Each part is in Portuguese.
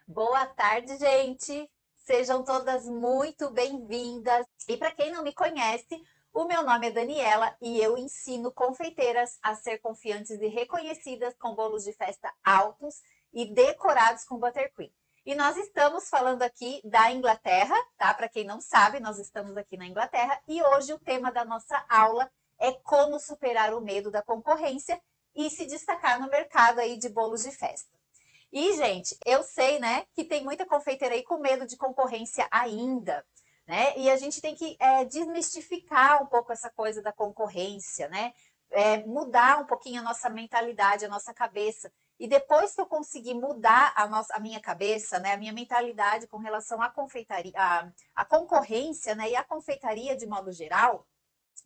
Boa tarde, gente! Sejam todas muito bem-vindas. E para quem não me conhece, o meu nome é Daniela e eu ensino confeiteiras a ser confiantes e reconhecidas com bolos de festa altos e decorados com buttercream. E nós estamos falando aqui da Inglaterra, tá? Para quem não sabe, nós estamos aqui na Inglaterra e hoje o tema da nossa aula é como superar o medo da concorrência e se destacar no mercado aí de bolos de festa. E, gente, eu sei, né, que tem muita confeiteira aí com medo de concorrência ainda, né? E a gente tem que desmistificar um pouco essa coisa da concorrência, né? Mudar um pouquinho a nossa mentalidade, a nossa cabeça. E depois que eu conseguir mudar a minha cabeça, né, a minha mentalidade com relação à confeitaria, à concorrência, né, e à confeitaria de modo geral,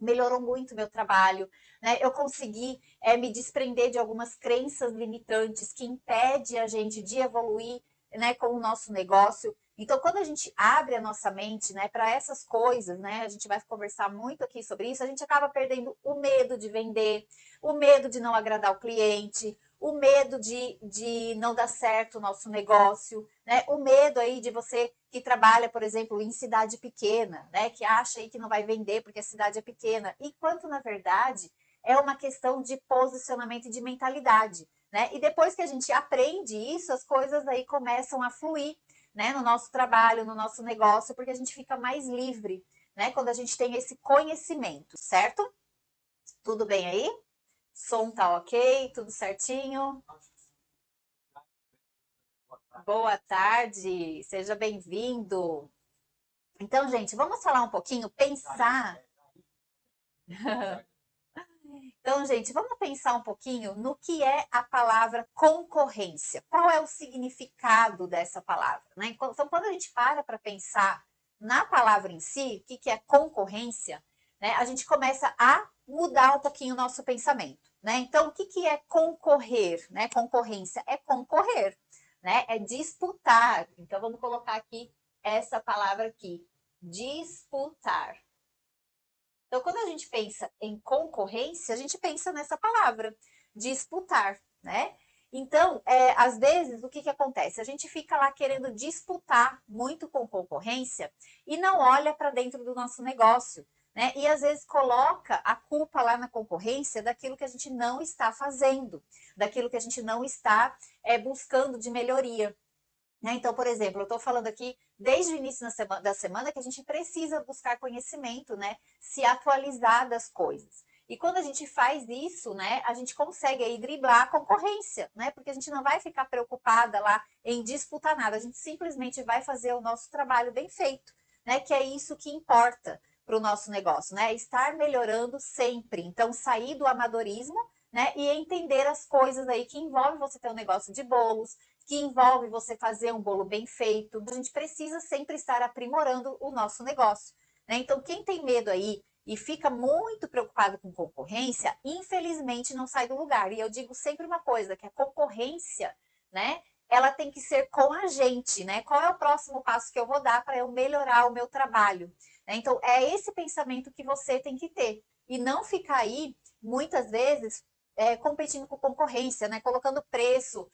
melhorou muito o meu trabalho, né? Eu consegui me desprender de algumas crenças limitantes que impedem a gente de evoluir, né, com o nosso negócio. Então, quando a gente abre a nossa mente, né, para essas coisas, né, a gente vai conversar muito aqui sobre isso, a gente acaba perdendo o medo de vender, o medo de não agradar o cliente, o medo de não dar certo o nosso negócio, né? O medo aí de você que trabalha, por exemplo, em cidade pequena, né? Que acha aí que não vai vender porque a cidade é pequena, enquanto na verdade é uma questão de posicionamento e de mentalidade, né? E depois que a gente aprende isso, as coisas aí começam a fluir, né? No nosso trabalho, no nosso negócio, porque a gente fica mais livre, né? Quando a gente tem esse conhecimento, certo? Tudo bem aí? Som tá ok? Tudo certinho? Boa tarde, seja bem-vindo. Então, gente, vamos falar um pouquinho, pensar. Então, gente, vamos pensar um pouquinho no que é a palavra concorrência. Qual é o significado dessa palavra, né? Então, quando a gente para pensar na palavra em si, o que é concorrência, né? A gente começa a mudar um pouquinho o nosso pensamento, né? Então, o que é concorrer, né? Concorrência é concorrer, né? É disputar. Então, vamos colocar aqui essa palavra aqui, disputar. Então, quando a gente pensa em concorrência, a gente pensa nessa palavra, disputar, né? Então, às vezes, o que acontece? A gente fica lá querendo disputar muito com concorrência e não olha para dentro do nosso negócio, né? E às vezes coloca a culpa lá na concorrência daquilo que a gente não está fazendo, daquilo que a gente não está buscando de melhoria. Né? Então, por exemplo, eu estou falando aqui desde o início da semana que a gente precisa buscar conhecimento, né? Se atualizar das coisas. E quando a gente faz isso, né, a gente consegue aí driblar a concorrência, né? Porque a gente não vai ficar preocupada lá em disputar nada, a gente simplesmente vai fazer o nosso trabalho bem feito, né? Que é isso que importa para o nosso negócio, né? Estar melhorando sempre. Então, sair do amadorismo, né? E entender as coisas aí que envolvem você ter um negócio de bolos, que envolve você fazer um bolo bem feito. A gente precisa sempre estar aprimorando o nosso negócio, né? Então, quem tem medo aí e fica muito preocupado com concorrência, infelizmente não sai do lugar. E eu digo sempre uma coisa, que a concorrência, né? Ela tem que ser com a gente, né? Qual é o próximo passo que eu vou dar para eu melhorar o meu trabalho? Né? Então, é esse pensamento que você tem que ter. E não ficar aí, muitas vezes, competindo com concorrência, né? Colocando preço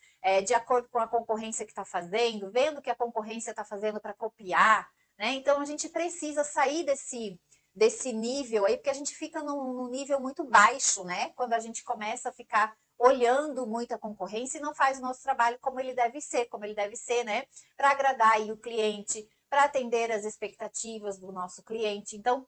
de acordo com a concorrência que está fazendo, vendo o que a concorrência está fazendo para copiar, né? Então a gente precisa sair desse nível aí, porque a gente fica num nível muito baixo, né? Quando a gente começa a ficar olhando muito a concorrência e não faz o nosso trabalho como ele deve ser, né? Para agradar aí o cliente, para atender as expectativas do nosso cliente. Então,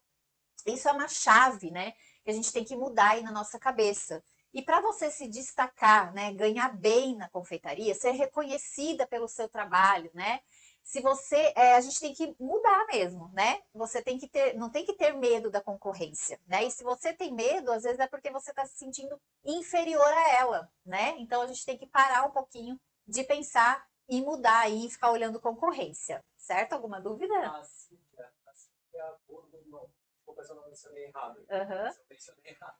isso é uma chave, né? Que a gente tem que mudar aí na nossa cabeça. E para você se destacar, né, ganhar bem na confeitaria, ser reconhecida pelo seu trabalho, né? Se você, a gente tem que mudar mesmo, né? Você tem que ter, não tem que ter medo da concorrência, né? E se você tem medo, às vezes é porque você está se sentindo inferior a ela, né? Então a gente tem que parar um pouquinho de pensar e mudar aí e ficar olhando concorrência, certo? Alguma dúvida? É a desculpa se eu não mencionei errado. Aham. Se eu mencionei errado.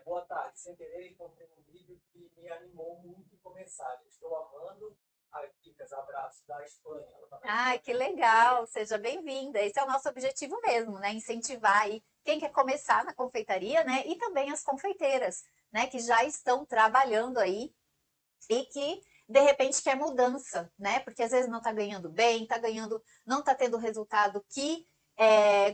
Boa tarde. Sem querer, encontrei um vídeo que me animou muito em começar. Estou amando a Dicas Abraços da Espanha. Ela tá Ah, que participando. legal, seja bem-vinda. Esse é o nosso objetivo mesmo, né? Incentivar aí quem quer começar na confeitaria, né? E também as confeiteiras, né? Que já estão trabalhando aí e que de repente quer mudança, né? Porque às vezes não está ganhando bem, não está tendo o resultado que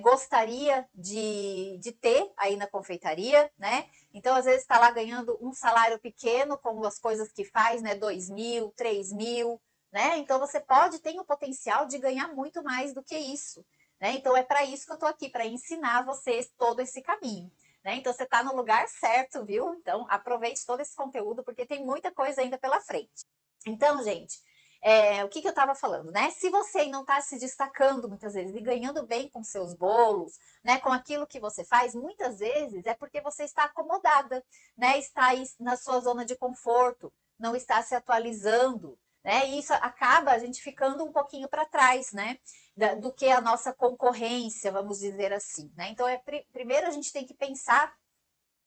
gostaria de ter aí na confeitaria, né? Então, às vezes, está lá ganhando um salário pequeno com as coisas que faz, né? 2.000, 3.000, né? Então, você tem o potencial de ganhar muito mais do que isso, né? Então, é para isso que eu estou aqui, para ensinar vocês todo esse caminho. Né? Então, você está no lugar certo, viu? Então, aproveite todo esse conteúdo, porque tem muita coisa ainda pela frente. Então, gente, o que eu estava falando, né? Se você não está se destacando muitas vezes e ganhando bem com seus bolos, né? Com aquilo que você faz, muitas vezes é porque você está acomodada, né? Está aí na sua zona de conforto, não está se atualizando, né? E isso acaba a gente ficando um pouquinho para trás, né? Do que a nossa concorrência, vamos dizer assim, né? Então, primeiro a gente tem que pensar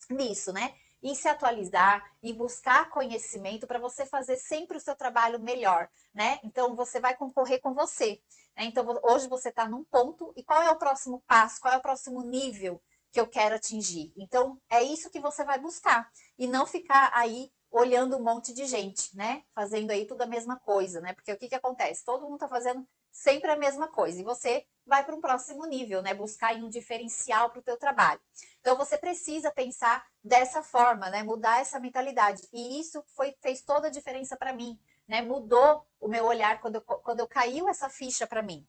nisso, né? E se atualizar e buscar conhecimento para você fazer sempre o seu trabalho melhor, né? Então você vai concorrer com você. Né? Então hoje você está num ponto e qual é o próximo passo? Qual é o próximo nível que eu quero atingir? Então é isso que você vai buscar e não ficar aí olhando um monte de gente, né? Fazendo aí tudo a mesma coisa, né? Porque o que acontece? Todo mundo está fazendo sempre a mesma coisa e você vai para um próximo nível, né? Buscar um diferencial para o teu trabalho. Então você precisa pensar dessa forma, né? Mudar essa mentalidade. E isso fez toda a diferença para mim, né? Mudou o meu olhar quando eu caiu essa ficha para mim.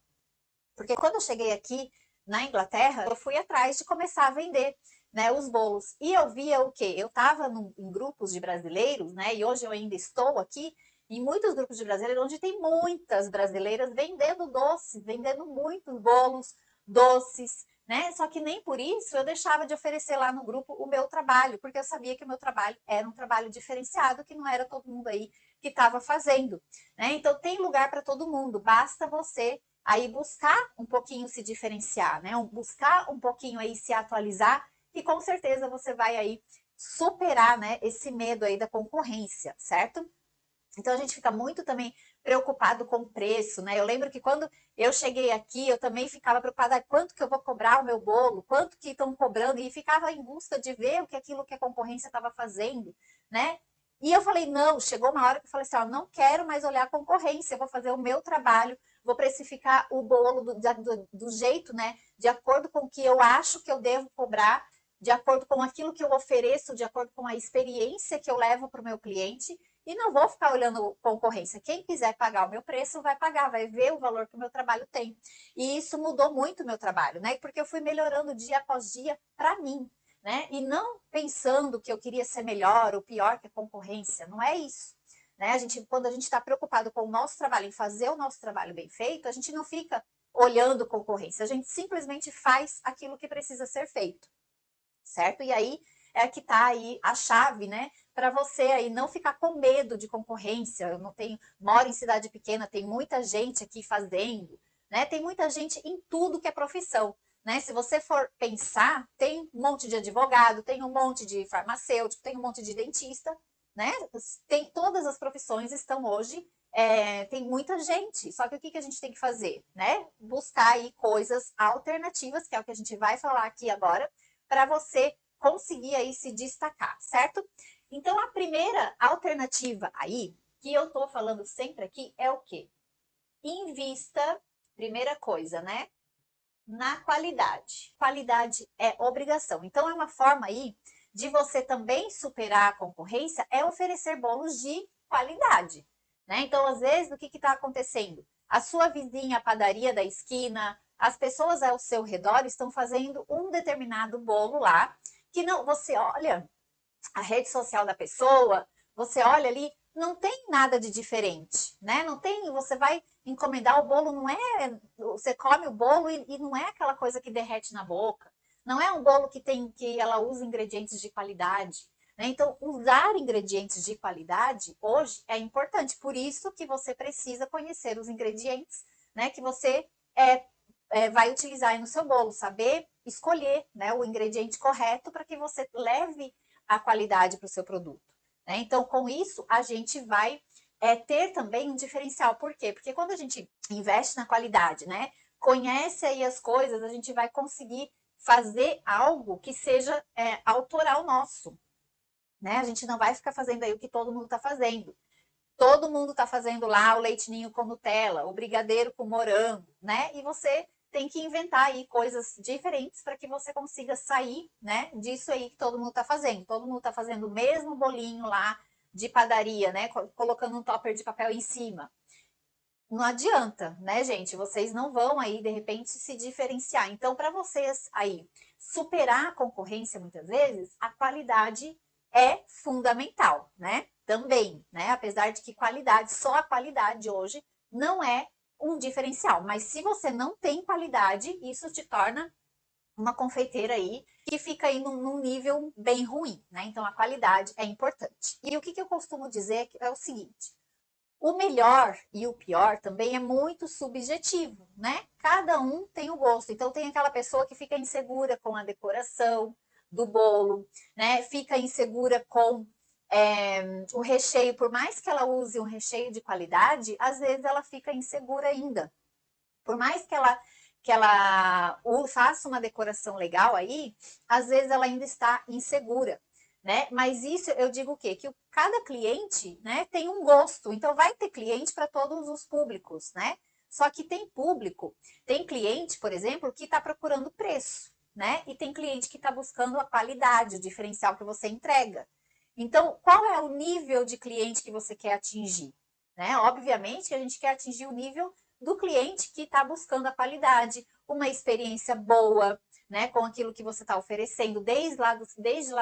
Porque quando eu cheguei aqui na Inglaterra, eu fui atrás de começar a vender, né, os bolos. E eu via o quê? Eu estava em grupos de brasileiros, né? E hoje eu ainda estou aqui em muitos grupos de brasileiros, onde tem muitas brasileiras vendendo doces, vendendo muitos bolos, doces, né? Só que nem por isso eu deixava de oferecer lá no grupo o meu trabalho, porque eu sabia que o meu trabalho era um trabalho diferenciado, que não era todo mundo aí que estava fazendo, né? Então tem lugar para todo mundo, basta você aí buscar um pouquinho se diferenciar, né? Buscar um pouquinho aí se atualizar, e com certeza você vai aí superar, né, esse medo aí da concorrência, certo? Então a gente fica muito também preocupado com o preço, né? Eu lembro que quando eu cheguei aqui, eu também ficava preocupada quanto que eu vou cobrar o meu bolo, quanto que estão cobrando, e ficava em busca de ver o que aquilo que a concorrência estava fazendo, né? E eu falei, não, chegou uma hora que eu falei assim, ó, não quero mais olhar a concorrência, eu vou fazer o meu trabalho, vou precificar o bolo do jeito, né? De acordo com o que eu acho que eu devo cobrar, de acordo com aquilo que eu ofereço, de acordo com a experiência que eu levo para o meu cliente, e não vou ficar olhando concorrência. Quem quiser pagar o meu preço vai pagar, vai ver o valor que o meu trabalho tem. E isso mudou muito o meu trabalho, né? Porque eu fui melhorando dia após dia para mim, né? E não pensando que eu queria ser melhor ou pior que a concorrência. Não é isso. Né? Quando a gente está preocupado com o nosso trabalho, em fazer o nosso trabalho bem feito, a gente não fica olhando concorrência. A gente simplesmente faz aquilo que precisa ser feito, certo? E aí é que está aí a chave, né? Para você aí não ficar com medo de concorrência. Eu não tenho, moro em cidade pequena, tem muita gente aqui fazendo, né? Tem muita gente em tudo que é profissão, né? Se você for pensar, tem um monte de advogado, tem um monte de farmacêutico, tem um monte de dentista, né? Tem todas as profissões estão hoje. Tem muita gente, só que o que a gente tem que fazer, né? Buscar aí coisas alternativas, que é o que a gente vai falar aqui agora, para você conseguir aí se destacar, certo? Então, a primeira alternativa aí, que eu tô falando sempre aqui, é o quê? Invista, primeira coisa, né? Na qualidade. Qualidade é obrigação. Então, é uma forma aí de você também superar a concorrência, é oferecer bolos de qualidade, né? Então, às vezes, o que está acontecendo? A sua vizinha, a padaria da esquina, as pessoas ao seu redor estão fazendo um determinado bolo lá, que não, você olha a rede social da pessoa, você olha ali, não tem nada de diferente, né? Não tem, você vai encomendar o bolo, não é, você come o bolo e não é aquela coisa que derrete na boca. Não é um bolo que ela usa ingredientes de qualidade, né? Então, usar ingredientes de qualidade hoje é importante. Por isso que você precisa conhecer os ingredientes, né? Que você vai utilizar aí no seu bolo, saber escolher, né, o ingrediente correto para que você leve a qualidade para o seu produto. Né? Então, com isso, a gente vai ter também um diferencial. Por quê? Porque quando a gente investe na qualidade, né, conhece aí as coisas, a gente vai conseguir fazer algo que seja autoral nosso. Né? A gente não vai ficar fazendo aí o que todo mundo está fazendo. todo mundo está fazendo lá o leite ninho com Nutella, o brigadeiro com morango, né? E você tem que inventar aí coisas diferentes para que você consiga sair, né, disso aí que todo mundo está fazendo. Todo mundo está fazendo o mesmo bolinho lá de padaria, né, colocando um topper de papel em cima. Não adianta, né, gente? Vocês não vão aí, de repente, se diferenciar. Então, para vocês aí superar a concorrência, muitas vezes, a qualidade é fundamental, né? Também, né? Apesar de que qualidade, só a qualidade hoje não é um diferencial. Mas se você não tem qualidade, isso te torna uma confeiteira aí que fica aí num nível bem ruim, né? Então, a qualidade é importante. E o que eu costumo dizer é o seguinte: o melhor e o pior também é muito subjetivo, né? Cada um tem o gosto. Então tem aquela pessoa que fica insegura com a decoração do bolo, né? Fica insegura com o recheio, por mais que ela use um recheio de qualidade, às vezes ela fica insegura ainda. Por mais que ela faça uma decoração legal aí, às vezes ela ainda está insegura. Né? Mas isso eu digo o quê? Que cada cliente, né, tem um gosto. Então vai ter cliente para todos os públicos, né? Só que tem público, tem cliente, por exemplo, que está procurando preço, né? E tem cliente que está buscando a qualidade, o diferencial que você entrega. Então, qual é o nível de cliente que você quer atingir? Né? Obviamente que a gente quer atingir o nível do cliente que está buscando a qualidade, uma experiência boa, né, com aquilo que você está oferecendo, desde lá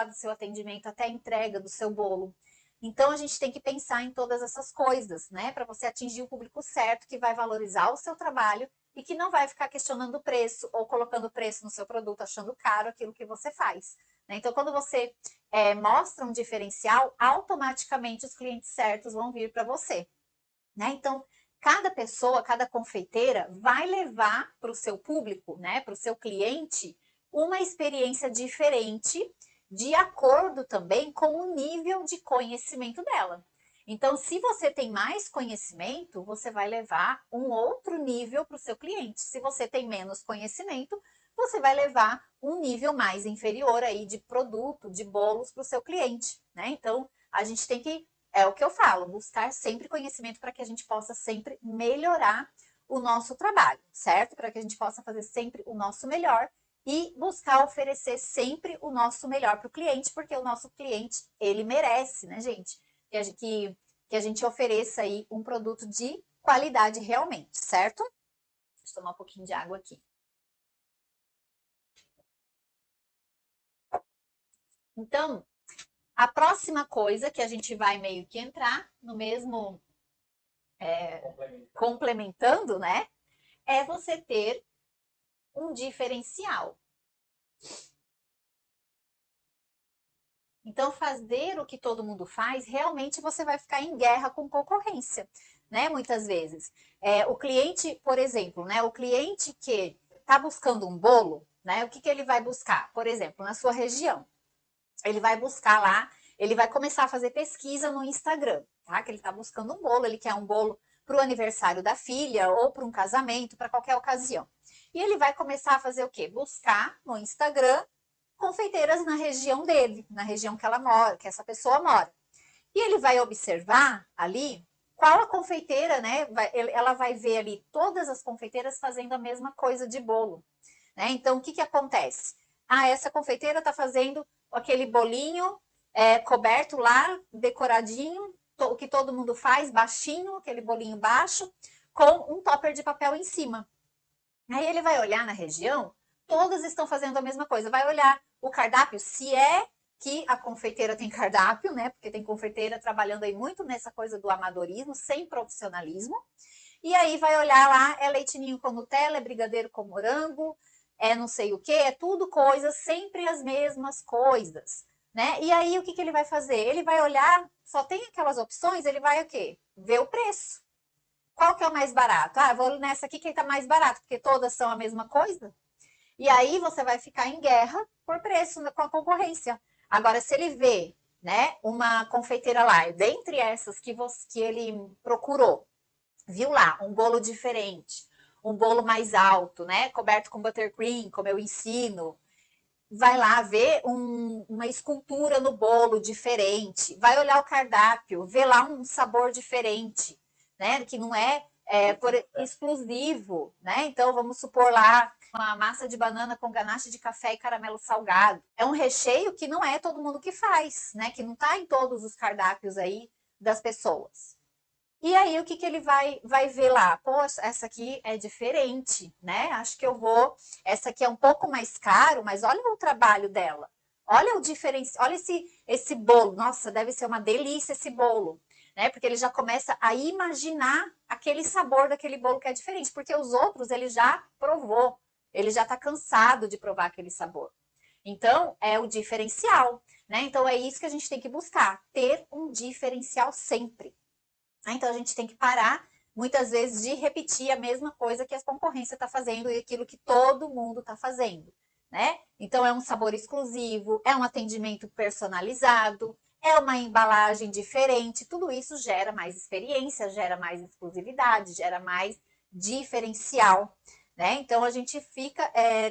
do seu atendimento até a entrega do seu bolo. Então, a gente tem que pensar em todas essas coisas, né, para você atingir o público certo, que vai valorizar o seu trabalho e que não vai ficar questionando o preço ou colocando preço no seu produto, achando caro aquilo que você faz. Né? Então, quando você mostra um diferencial, automaticamente os clientes certos vão vir para você. Né? Então, cada pessoa, cada confeiteira vai levar para o seu público, né, para o seu cliente, uma experiência diferente, de acordo também com o nível de conhecimento dela. Então, se você tem mais conhecimento, você vai levar um outro nível para o seu cliente. Se você tem menos conhecimento, você vai levar um nível mais inferior aí de produto, de bolos para o seu cliente, né? Então, a gente tem que, é o que eu falo, buscar sempre conhecimento para que a gente possa sempre melhorar o nosso trabalho, certo? Para que a gente possa fazer sempre o nosso melhor e buscar oferecer sempre o nosso melhor para o cliente, porque o nosso cliente, ele merece, né, gente? Que a gente ofereça aí um produto de qualidade realmente, certo? Deixa eu tomar um pouquinho de água aqui. Então, a próxima coisa que a gente vai meio que entrar no mesmo complementando, né? É você ter um diferencial. Então, fazer o que todo mundo faz, realmente você vai ficar em guerra com concorrência, né? Muitas vezes. O cliente, por exemplo, né? O cliente que está buscando um bolo, né? O que ele vai buscar? Por exemplo, na sua região. Ele vai buscar lá, ele vai começar a fazer pesquisa no Instagram, tá? Que ele está buscando um bolo, ele quer um bolo para o aniversário da filha ou para um casamento, para qualquer ocasião. E ele vai começar a fazer o quê? Buscar no Instagram confeiteiras na região dele, na região que ela mora, que essa pessoa mora. E ele vai observar ali qual a confeiteira, né? Ela vai ver ali todas as confeiteiras fazendo a mesma coisa de bolo. Né? Então, o que acontece? Ah, essa confeiteira está fazendo aquele bolinho coberto lá, decoradinho, o que todo mundo faz, baixinho, aquele bolinho baixo, com um topper de papel em cima. Aí ele vai olhar na região, todas estão fazendo a mesma coisa. Vai olhar o cardápio, se é que a confeiteira tem cardápio, né? Porque tem confeiteira trabalhando aí muito nessa coisa do amadorismo, sem profissionalismo. E aí vai olhar lá, é leite ninho com Nutella, é brigadeiro com morango, é não sei o que, é tudo coisas, sempre as mesmas coisas, né? E aí o que ele vai fazer? Ele vai olhar, só tem aquelas opções, ele vai o quê? Ver o preço. Qual que é o mais barato? Ah, vou nessa aqui que está mais barato, porque todas são a mesma coisa. E aí você vai ficar em guerra por preço com a concorrência. Agora, se ele vê, né, uma confeiteira lá, dentre essas que ele procurou, viu lá um bolo diferente, um bolo mais alto, né, coberto com buttercream, como eu ensino, vai lá ver uma escultura no bolo diferente, vai olhar o cardápio, vê lá um sabor diferente, né? Que não é, exclusivo, né? Então, vamos supor lá uma massa de banana com ganache de café e caramelo salgado. É um recheio que não é todo mundo que faz, né? Que não está em todos os cardápios aí das pessoas. E aí, o que, que ele vai ver lá? Poxa, essa aqui é diferente, né? Acho que eu vou. Essa aqui é um pouco mais caro, mas olha o trabalho dela. Olha o diferencial. Olha esse bolo. Nossa, deve ser uma delícia esse bolo, né? Porque ele já começa a imaginar aquele sabor daquele bolo que é diferente, porque os outros ele já provou. Ele já está cansado de provar aquele sabor. Então, é o diferencial, né? Então, é isso que a gente tem que buscar, ter um diferencial sempre. Então, a gente tem que parar, muitas vezes, de repetir a mesma coisa que a concorrência está fazendo e aquilo que todo mundo está fazendo, né? Então, é um sabor exclusivo, é um atendimento personalizado, é uma embalagem diferente, tudo isso gera mais experiência, gera mais exclusividade, gera mais diferencial, né? Então, a gente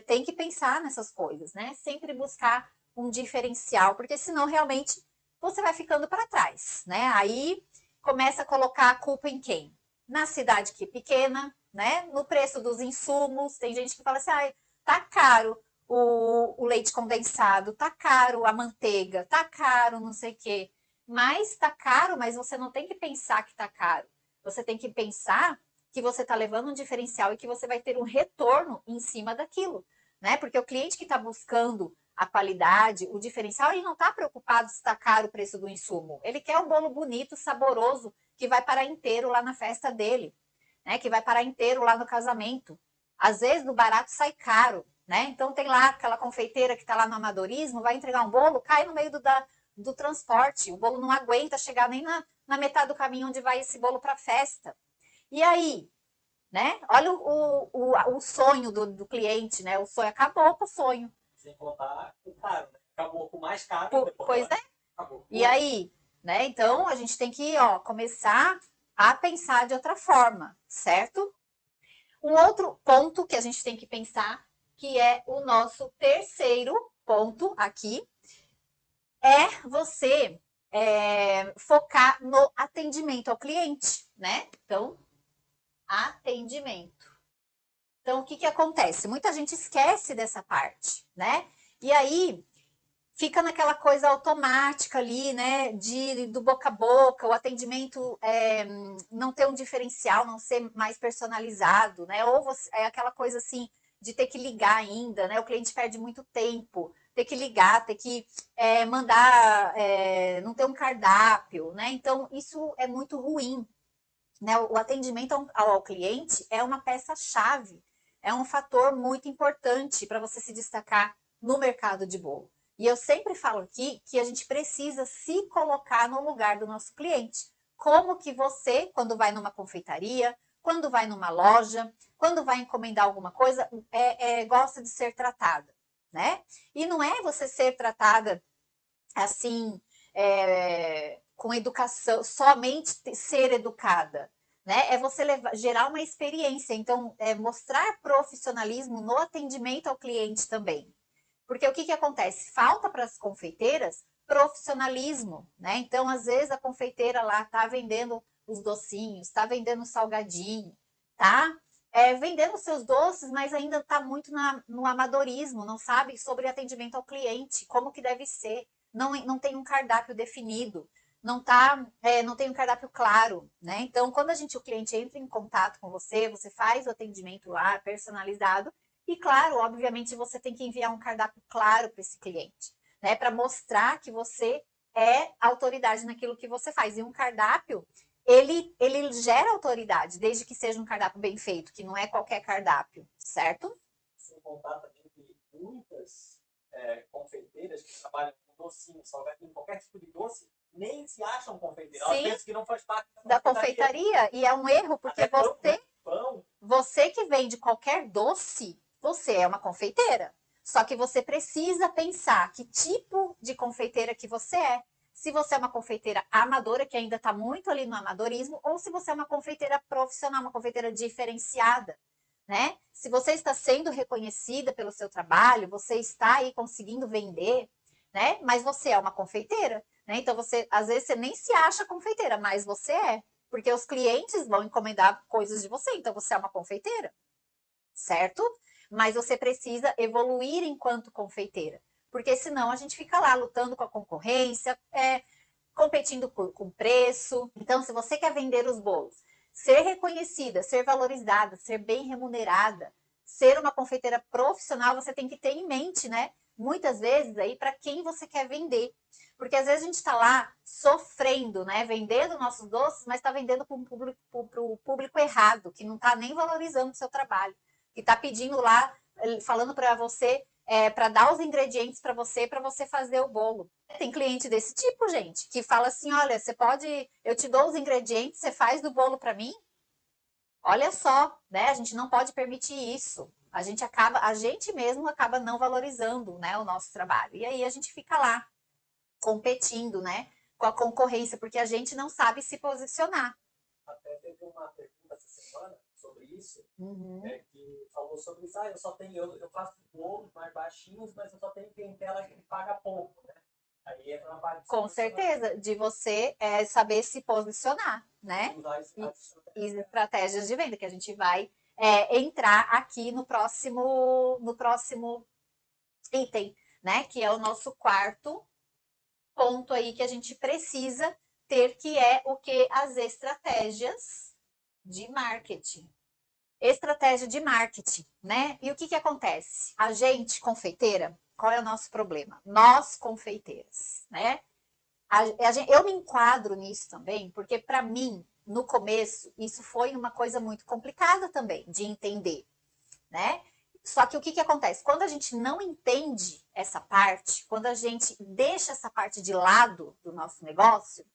tem que pensar nessas coisas, né? Sempre buscar um diferencial, porque senão, realmente, você vai ficando para trás, né? Aí começa a colocar a culpa em quem? Na cidade que é pequena, né? No preço dos insumos. Tem gente que fala assim, ah, tá caro o leite condensado, tá caro a manteiga, tá caro não sei o quê. Mas tá caro, mas você não tem que pensar que tá caro. Você tem que pensar que você está levando um diferencial e que você vai ter um retorno em cima daquilo, né? Porque o cliente que está buscando a qualidade, o diferencial, ele não está preocupado se está caro o preço do insumo. Ele quer um bolo bonito, saboroso, que vai parar inteiro lá na festa dele, né? Que vai parar inteiro lá no casamento. Às vezes, do barato sai caro, né? Então, tem lá aquela confeiteira que está lá no amadorismo, vai entregar um bolo, cai no meio do transporte. O bolo não aguenta chegar nem na metade do caminho onde vai esse bolo para a festa. E aí, né? Olha o sonho do cliente, né? O sonho acabou com o sonho. Sem contar o caro, né? Acabou com o mais caro. Pois é. Acabou. E aí, né? Então, a gente tem que, começar a pensar de outra forma, certo? Um outro ponto que a gente tem que pensar, que é o nosso terceiro ponto aqui, é você focar no atendimento ao cliente, né? Então, atendimento. Então, o que, que acontece? Muita gente esquece dessa parte, né? E aí, fica naquela coisa automática ali, né? Do boca a boca, o atendimento não ter um diferencial, não ser mais personalizado, né? Ou é aquela coisa assim de ter que ligar ainda, né? O cliente perde muito tempo, ter que ligar, ter que mandar, não ter um cardápio, né? Então, isso é muito ruim, né? O atendimento ao cliente é uma peça-chave, é um fator muito importante para você se destacar no mercado de bolo. E eu sempre falo aqui que a gente precisa se colocar no lugar do nosso cliente. Como que você, quando vai numa confeitaria, quando vai numa loja, quando vai encomendar alguma coisa, gosta de ser tratada, né? E não é você ser tratada assim, com educação, somente ser educada, né? É você gerar uma experiência, então, mostrar profissionalismo no atendimento ao cliente também. Porque o que, que acontece? Falta para as confeiteiras profissionalismo, né? Então, às vezes, a confeiteira lá está vendendo os docinhos, está vendendo o salgadinho, tá? Vendendo seus doces, mas ainda está muito no amadorismo, não sabe sobre atendimento ao cliente, como que deve ser, não tem um cardápio definido, não tem um cardápio claro, né? Então, quando o cliente entra em contato com você, você faz o atendimento lá personalizado, e claro, obviamente, você tem que enviar um cardápio claro para esse cliente, né? Para mostrar que você é autoridade naquilo que você faz. E um cardápio, ele gera autoridade, desde que seja um cardápio bem feito, que não é qualquer cardápio, certo? Sem contar também que muitas confeiteiras que trabalham com docinho, salgadinho, qualquer tipo de doce, nem se acham confeiteiras. Elas pensam que não faz parte da confeitaria. E é um erro, porque você que vende qualquer doce, você é uma confeiteira. Só que você precisa pensar que tipo de confeiteira que você é. Se você é uma confeiteira amadora, que ainda está muito ali no amadorismo, ou se você é uma confeiteira profissional, uma confeiteira diferenciada. né? Se você está sendo reconhecida pelo seu trabalho, você está aí conseguindo vender, né? Mas você é uma confeiteira, né? Então você, às vezes, você nem se acha confeiteira, mas você é, porque os clientes vão encomendar coisas de você, então você é uma confeiteira, certo? Mas você precisa evoluir enquanto confeiteira, porque senão a gente fica lá lutando com a concorrência, competindo com preço. Então, se você quer vender os bolos, ser reconhecida, ser valorizada, ser bem remunerada, ser uma confeiteira profissional, você tem que ter em mente, né? Muitas vezes aí para quem você quer vender. Porque às vezes a gente está lá sofrendo, né? Vendendo nossos doces, mas está vendendo para o público errado, que não está nem valorizando o seu trabalho. Que está pedindo lá, falando para você para dar os ingredientes para você fazer o bolo. Tem cliente desse tipo, gente, que fala assim: olha, você pode, eu te dou os ingredientes, você faz do bolo para mim? Olha só, né? A gente não pode permitir isso. A gente mesmo acaba não valorizando, né, o nosso trabalho. E aí a gente fica lá competindo, né, com a concorrência, porque a gente não sabe se posicionar. Até teve uma pergunta essa semana sobre isso, Uhum. que falou sobre isso. Eu faço bolos mais baixinhos, mas eu só tenho clientela que paga pouco, né? Aí entra na parte de Com certeza, de você saber se posicionar, né? E estratégias de venda, que a gente vai entrar aqui no próximo item, né? Que é o nosso quarto ponto aí que a gente precisa ter, que é o que? As estratégias de marketing. Estratégia de marketing, né? E o que acontece? A gente, confeiteira, qual é o nosso problema? Nós, confeiteiras, né? Eu me enquadro nisso também, porque para mim, no começo, isso foi uma coisa muito complicada também de entender, né? Só que o que acontece? Quando a gente não entende essa parte, quando a gente deixa essa parte de lado do nosso negócio,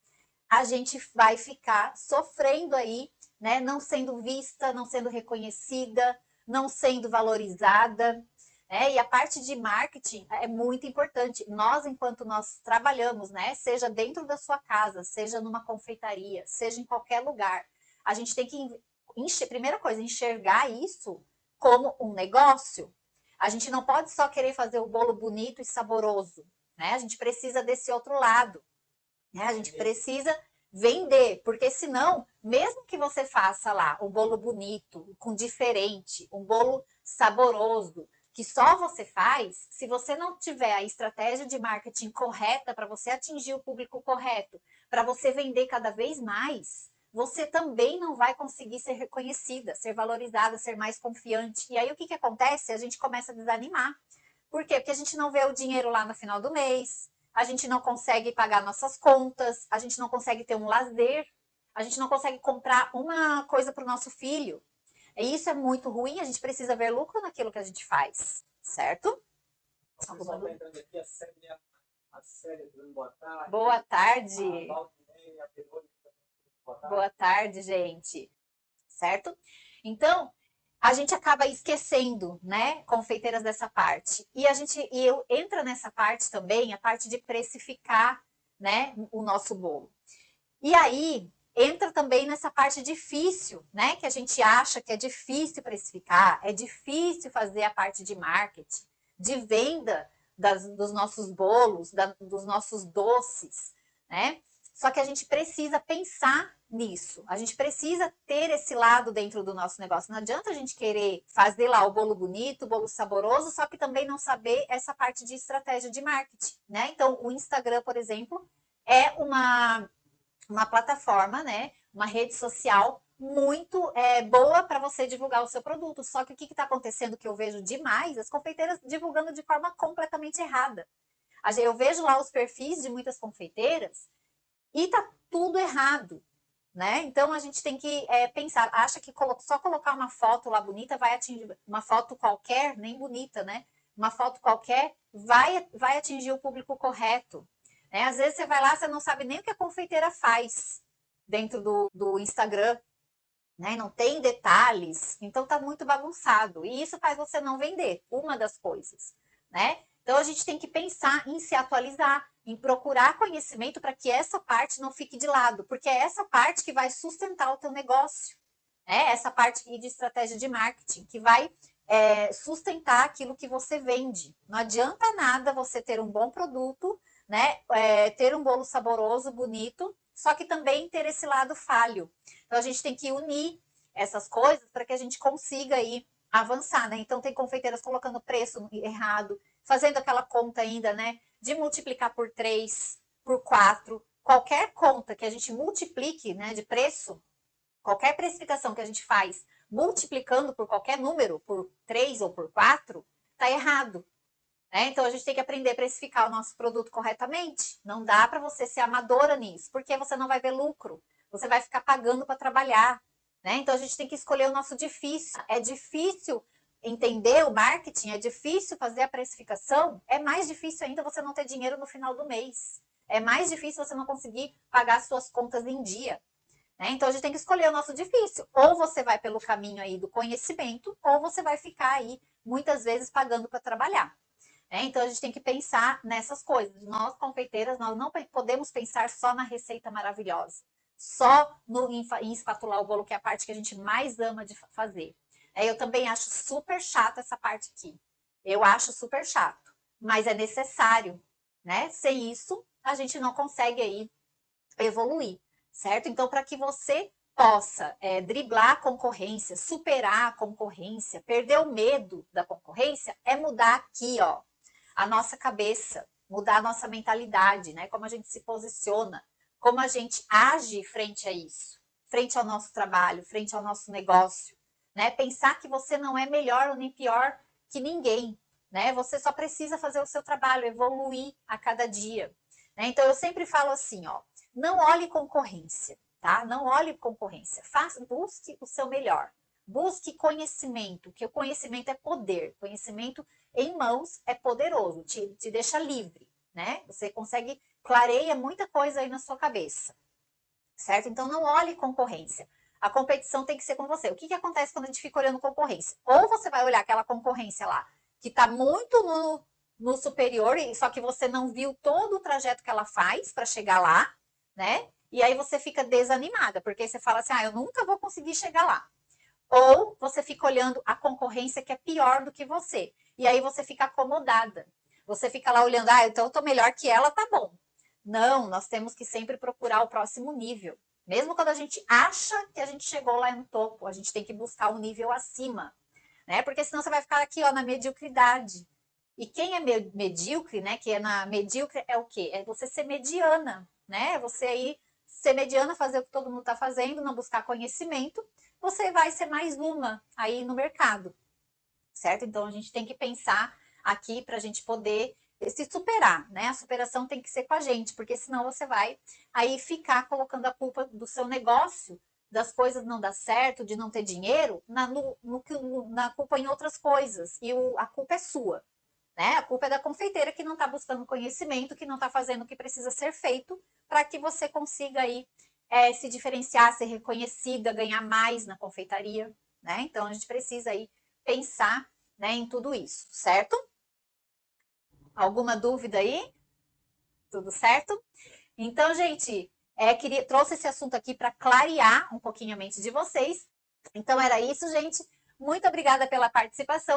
a gente vai ficar sofrendo aí, né? Não sendo vista, não sendo reconhecida, não sendo valorizada. E a parte de marketing é muito importante. Nós, enquanto nós trabalhamos, né? Seja dentro da sua casa, seja numa confeitaria, seja em qualquer lugar, a gente tem que, primeira coisa, enxergar isso como um negócio. A gente não pode só querer fazer o bolo bonito e saboroso, né? A gente precisa desse outro lado. Né? A gente precisa vender, porque senão, mesmo que você faça lá um bolo bonito, com diferente, um bolo saboroso, que só você faz, se você não tiver a estratégia de marketing correta para você atingir o público correto, para você vender cada vez mais, você também não vai conseguir ser reconhecida, ser valorizada, ser mais confiante. E aí o que acontece? A gente começa a desanimar. Por quê? Porque a gente não vê o dinheiro lá no final do mês, a gente não consegue pagar nossas contas, a gente não consegue ter um lazer, a gente não consegue comprar uma coisa para o nosso filho. E isso é muito ruim, a gente precisa ver lucro naquilo que a gente faz, certo? O pessoal está entrando aqui, a Célia dando boa tarde. Boa tarde. Boa tarde, gente. Certo? Então, a gente acaba esquecendo, né, confeiteiras dessa parte. E eu entra nessa parte também, a parte de precificar, né, o nosso bolo. E aí entra também nessa parte difícil, né, que a gente acha que é difícil precificar, é difícil fazer a parte de marketing, de venda dos nossos bolos, dos nossos doces, né? Só que a gente precisa pensar nisso. A gente precisa ter esse lado dentro do nosso negócio. Não adianta a gente querer fazer lá o bolo bonito, o bolo saboroso, só que também não saber essa parte de estratégia de marketing, né? Então, o Instagram, por exemplo, é uma plataforma, né? Uma rede social muito boa para você divulgar o seu produto. Só que o que está acontecendo que eu vejo demais? As confeiteiras divulgando de forma completamente errada. Eu vejo lá os perfis de muitas confeiteiras e tá tudo errado, né? Então a gente tem que pensar, acha que só colocar uma foto lá bonita vai atingir, uma foto qualquer, nem bonita, né? Uma foto qualquer vai atingir o público correto. Né? Às vezes você vai lá, você não sabe nem o que a confeiteira faz dentro do Instagram, né? Não tem detalhes, então tá muito bagunçado. E isso faz você não vender, uma das coisas, né? Então a gente tem que pensar em se atualizar, em procurar conhecimento para que essa parte não fique de lado, porque é essa parte que vai sustentar o teu negócio. Essa parte de estratégia de marketing, que vai sustentar aquilo que você vende. Não adianta nada você ter um bom produto, né? Ter um bolo saboroso, bonito, só que também ter esse lado falho. Então a gente tem que unir essas coisas para que a gente consiga aí avançar, né? Então tem confeiteiras colocando preço errado, fazendo aquela conta ainda, né? De multiplicar por 3, por 4. Qualquer conta que a gente multiplique, né, de preço, qualquer precificação que a gente faz multiplicando por qualquer número, por 3 ou por 4, está errado. Então a gente tem que aprender a precificar o nosso produto corretamente. Não dá para você ser amadora nisso, porque você não vai ver lucro. Você vai ficar pagando para trabalhar. Então a gente tem que escolher o nosso difícil. É difícil entender o marketing, é difícil fazer a precificação, é mais difícil ainda você não ter dinheiro no final do mês. É mais difícil você não conseguir pagar suas contas em dia. Então a gente tem que escolher o nosso difícil. Ou você vai pelo caminho aí do conhecimento, ou você vai ficar aí muitas vezes pagando para trabalhar. Então a gente tem que pensar nessas coisas. Nós, confeiteiras, nós não podemos pensar só na receita maravilhosa, só em espatular o bolo, que é a parte que a gente mais ama de fazer. Eu também acho super chato essa parte aqui. Eu acho super chato, mas é necessário, né? Sem isso, a gente não consegue aí evoluir, certo? Então, para que você possa driblar a concorrência, superar a concorrência, perder o medo da concorrência, é mudar aqui, ó, a nossa cabeça, mudar a nossa mentalidade, né? Como a gente se posiciona, como a gente age frente a isso, frente ao nosso trabalho, frente ao nosso negócio, né? Pensar que você não é melhor ou nem pior que ninguém, né? Você só precisa fazer o seu trabalho, evoluir a cada dia, né? Então eu sempre falo assim, ó, não olhe concorrência, tá? Não olhe concorrência, busque o seu melhor. Busque conhecimento, que o conhecimento é poder. Conhecimento em mãos é poderoso, te deixa livre, né? Você consegue, clareia muita coisa aí na sua cabeça, certo? Então não olhe concorrência. A competição tem que ser com você. O que acontece quando a gente fica olhando concorrência? Ou você vai olhar aquela concorrência lá, que está muito no superior, só que você não viu todo o trajeto que ela faz para chegar lá, né? E aí você fica desanimada, porque você fala assim, eu nunca vou conseguir chegar lá. Ou você fica olhando a concorrência que é pior do que você. E aí você fica acomodada. Você fica lá olhando, então eu tô melhor que ela, tá bom. Não, nós temos que sempre procurar o próximo nível. Mesmo quando a gente acha que a gente chegou lá no topo, a gente tem que buscar um nível acima, né? Porque senão você vai ficar aqui, ó, na mediocridade. E quem é medíocre, né? Que é na medíocre é o quê? É você ser mediana, né? Você aí ser mediana, fazer o que todo mundo está fazendo, não buscar conhecimento, você vai ser mais uma aí no mercado, certo? Então a gente tem que pensar aqui para a gente poder se superar, né? A superação tem que ser com a gente, porque senão você vai aí ficar colocando a culpa do seu negócio, das coisas não dar certo, de não ter dinheiro, na culpa em outras coisas. E a culpa é sua, né? A culpa é da confeiteira que não está buscando conhecimento, que não está fazendo o que precisa ser feito para que você consiga aí se diferenciar, ser reconhecida, ganhar mais na confeitaria, né? Então a gente precisa aí pensar, né, em tudo isso, certo? Alguma dúvida aí? Tudo certo? Então, gente, trouxe esse assunto aqui para clarear um pouquinho a mente de vocês. Então era isso, gente. Muito obrigada pela participação.